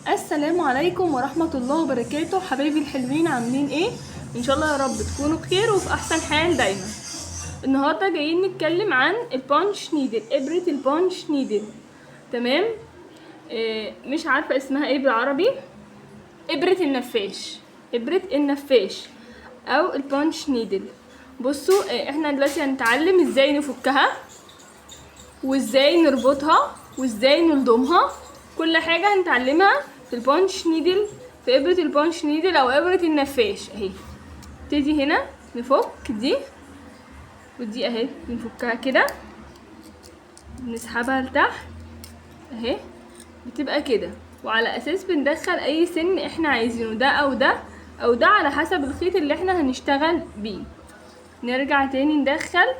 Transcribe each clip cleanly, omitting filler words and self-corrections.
السلام عليكم ورحمة الله وبركاته. حبايبي الحلوين عاملين ايه؟ ان شاء الله يا رب تكونوا بخير وفي احسن حال دايما. النهارده جايين نتكلم عن البانش نيدل، ابرة البانش نيدل. تمام. مش عارفة اسمها ايه بالعربي. ابرة النفاش، ابرة النفاش او البانش نيدل. بصوا، احنا دلوقتي هنتعلم ازاي نفكها وازاي نربطها وازاي نلضمها. كل حاجة هنتعلمها في البانش نيدل، في ابرة البانش نيدل او ابرة النفاش اهي. نبتدي هنا نفك دي ودي اهي، بنفكها كده بنسحبها لتحت اهي، بتبقى كده. وعلى اساس بندخل اي سن احنا عايزينه، ده او ده او ده على حسب الخيط اللي احنا هنشتغل بيه. نرجع تاني ندخل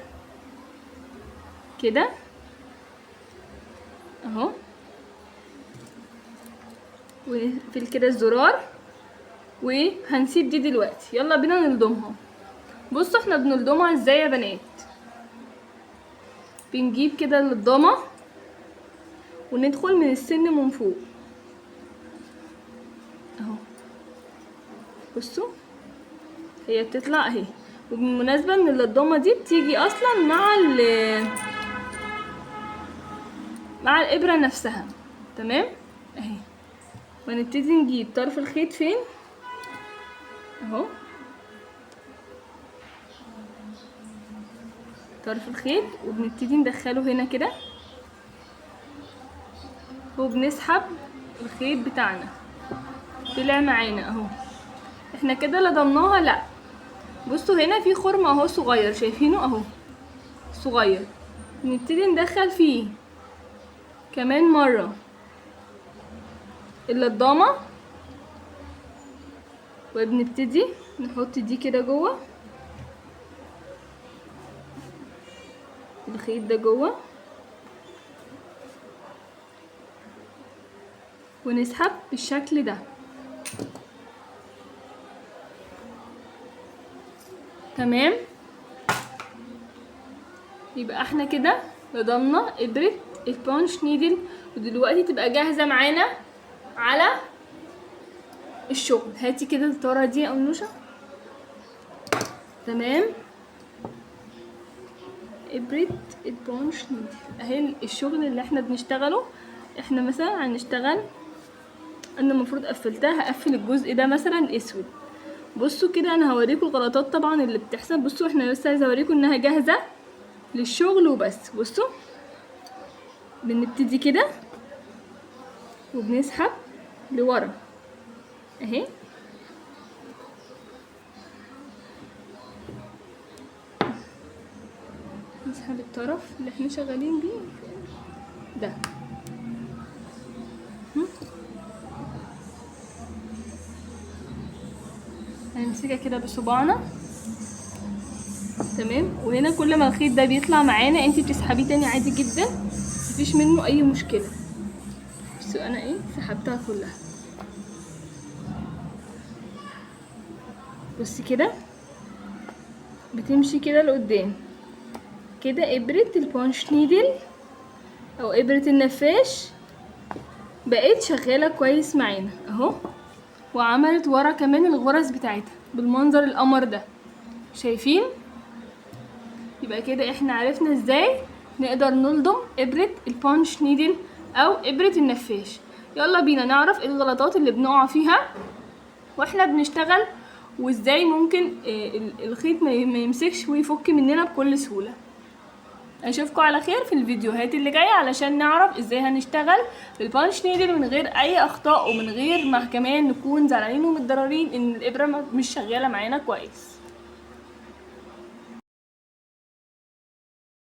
كده اهو، ونقفل كده الزرار وهنسيب دي دلوقتي. يلا بينا نلضمها. بصوا احنا بنلضمها ازاي يا بنات. بنجيب كده اللضامه وندخل من السن من فوق اهو. بصوا هي بتطلع اهي. وبالمناسبه ان اللضامه دي بتيجي اصلا مع الابره نفسها. تمام اهي. ونبتدي نجيب طرف الخيط فين اهو، طرف الخيط، وبنبتدي ندخله هنا كده وبنسحب الخيط بتاعنا. طلع معانا اهو. احنا كده لضمناها. لا بصوا هنا في خرم اهو صغير، شايفينه اهو صغير. نبتدي ندخل فيه كمان مرة اللضامة، وبنبتدي نحط دي كده جوه الخيط ده جوه، ونسحب بالشكل ده. تمام. يبقى احنا كده لضمنا ابرة البانش نيدل، ودلوقتي تبقى جاهزة معانا على الشغل. هاتي كده الطارة دي يا أنوشة. تمام. ابرة البانش نيدل اهي. الشغل اللي احنا بنشتغله، احنا مثلا هنشتغل، انا المفروض قفلتها، هقفل الجزء ده مثلا اسود. بصوا كده انا هوريكم الغلطات طبعا اللي بتحصل. بصوا احنا بس عايزه اوريكم انها جاهزه للشغل وبس. بصوا بنبتدي كده وبنسحب لورا اهي، نسحب الطرف اللي احنا شغالين بيه ده، هنمسكها كده بصباعنا. تمام. وهنا كل ما الخيط ده بيطلع معانا انتي بتسحبيه تاني عادي جدا، مفيش منه اي مشكله. بصوا انا ايه سحبتها كلها. بصي كده بتمشي كده لقدام كده. ابرة البانش نيدل او ابرة النفاش بقيت شغالة كويس معانا اهو، وعملت ورا كمان الغرز بتاعتها بالمنظر القمر ده، شايفين؟ يبقى كده احنا عرفنا ازاي نقدر نلضم ابرة البانش نيدل او ابرة النفاش. يلا بينا نعرف ايه الغلطات اللي بنقع فيها واحنا بنشتغل، وازاي ممكن الخيط ما يمسكش ويفك مننا بكل سهولة. اشوفكم على خير في الفيديوهات اللي جايه علشان نعرف ازاي هنشتغل بالبانش نيدل من غير اي اخطاء، ومن غير ما كمان نكون زعلانين ومتضررين ان الابره مش شغاله معانا كويس.